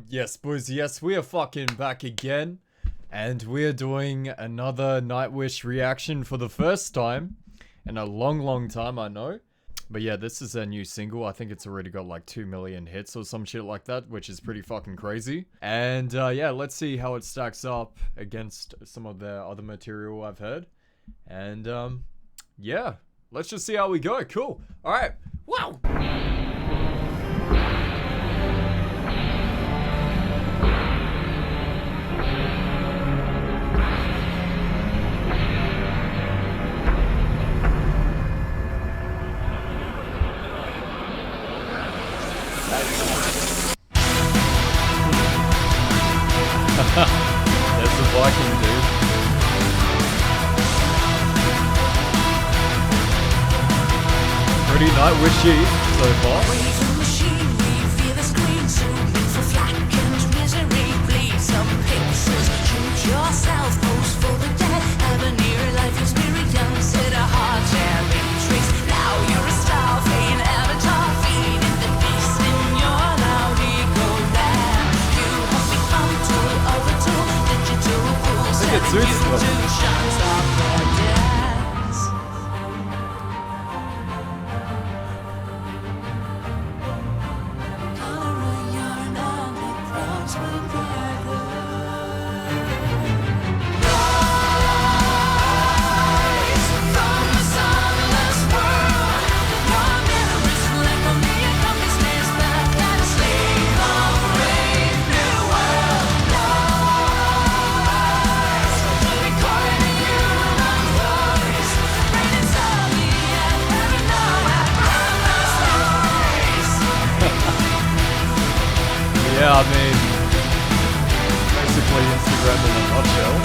Yes, boys, yes, we are fucking back again. And we're doing another Nightwish reaction for the first time in a long time, I know. But yeah, this is a new single. I think it's already got like 2 million hits or some shit like that, which is pretty fucking crazy. And yeah, let's see how it stacks up against some of the other material I've heard. And yeah, let's just see how we go. Cool. All right. Wow. That's the Viking dude. Pretty Nightwishy so far. It suits them. Yeah, I mean, basically Instagram in a nutshell.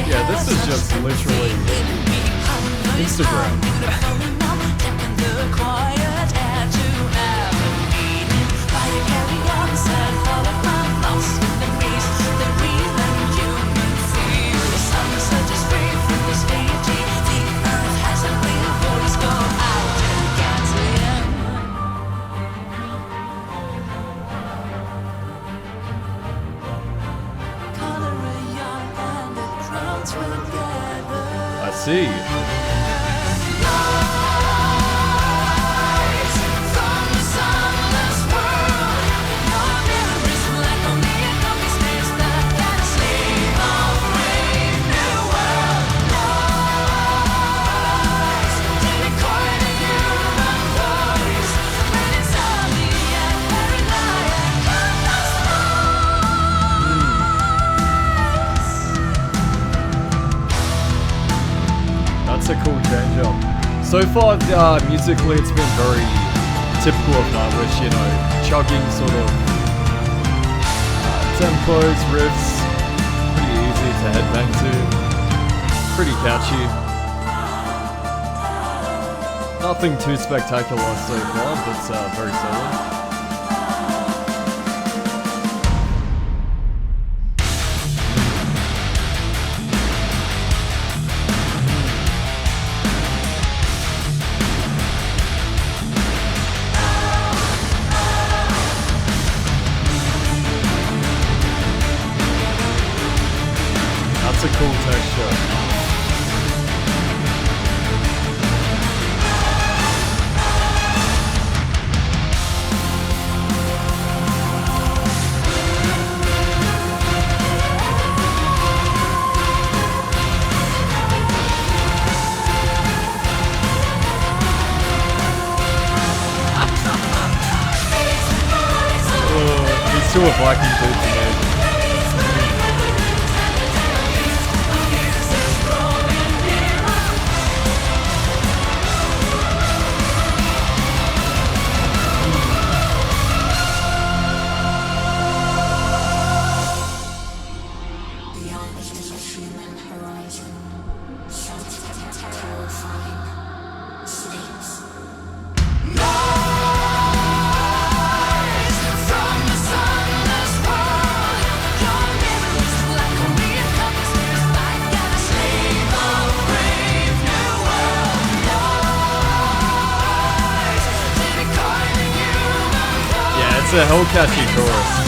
Yeah, this is just literally Instagram. I see. That's a cool change up. So far, musically, it's been very typical of Nightwish, you know, chugging sort of tempos, riffs, pretty easy to headbang to, pretty catchy. Nothing too spectacular so far, but very solid. That's a cool texture. He's still a Viking dude to me. From the sunless world. a hell catchy chorus.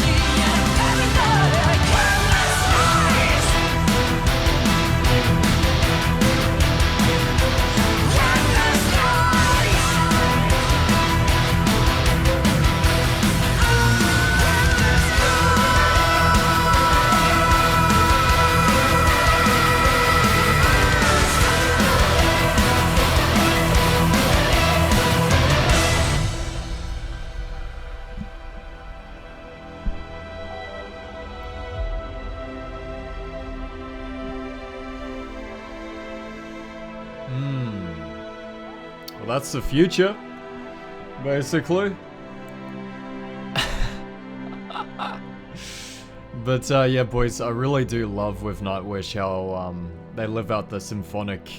Well, that's the future, basically. But yeah, boys, I really do love with Nightwish how they live out the symphonic,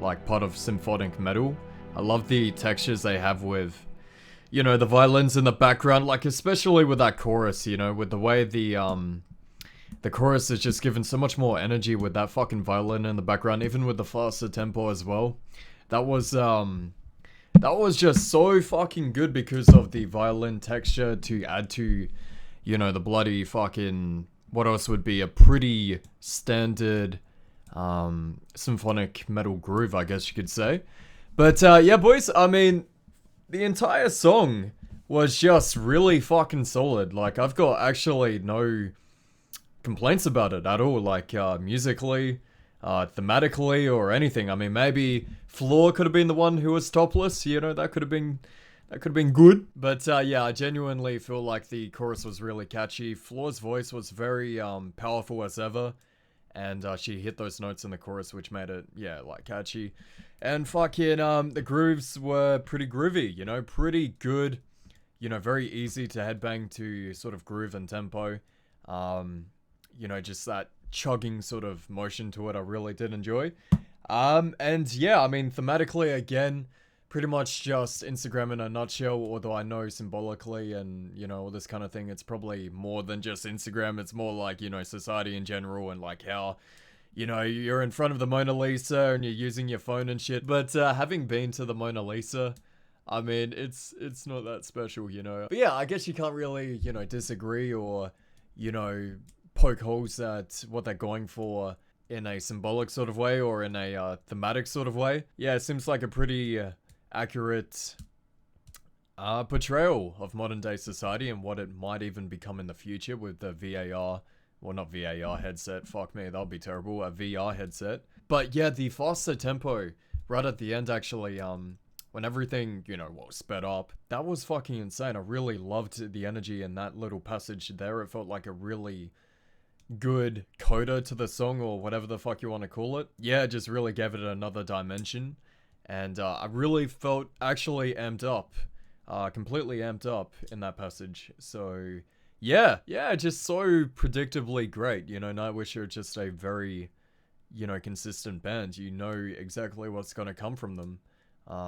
like, part of symphonic metal. I love the textures they have with, you know, the violins in the background, like, especially with that chorus, you know, with the way the chorus is just given so much more energy with that fucking violin in the background, even with the faster tempo as well. That was just so fucking good because of the violin texture to add to, you know, the bloody fucking, what else would be a pretty standard symphonic metal groove, I guess you could say. But yeah, boys, I mean, the entire song was just really fucking solid. Like, I've got actually no complaints about it at all, like musically, thematically, or anything. I mean, maybe Floor could have been the one who was topless, you know, that could have been good. But yeah, I genuinely feel like the chorus was really catchy. Floor's voice was very powerful as ever, and she hit those notes in the chorus, which made it, yeah, like, catchy. And fucking the grooves were pretty groovy, you know, pretty good, you know, very easy to headbang to sort of groove and tempo. You know, just that chugging sort of motion to it, I really did enjoy. And yeah, I mean, thematically, again, pretty much just Instagram in a nutshell, although I know symbolically and, you know, all this kind of thing, it's probably more than just Instagram. It's more like, you know, society in general, and like how, you know, you're in front of the Mona Lisa and you're using your phone and shit. But having been to the Mona Lisa, I mean, it's not that special, you know. But yeah, I guess you can't really, you know, disagree or, you know, poke holes at what they're going for in a symbolic sort of way or in a thematic sort of way. Yeah, it seems like a pretty accurate portrayal of modern day society and what it might even become in the future with the VAR, well, not VAR headset, fuck me, that would be terrible, a VR headset. But yeah, the faster tempo right at the end, actually, when everything, you know, well, sped up, that was fucking insane. I really loved the energy in that little passage there. It felt like a really good coda to the song, or whatever the fuck you want to call it. Yeah, it just really gave it another dimension. And I really felt actually amped up, completely amped up in that passage. So yeah, just so predictably great. You know, Nightwish are just a very, you know, consistent band. You know exactly what's going to come from them,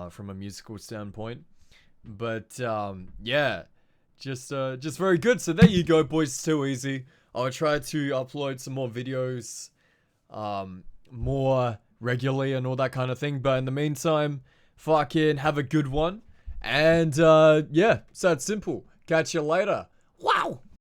from a musical standpoint. But yeah, just very good. So there you go, boys. Too easy. I'll try to upload some more videos, more regularly and all that kind of thing. But in the meantime, fucking have a good one. And yeah, so it's simple. Catch you later. Wow.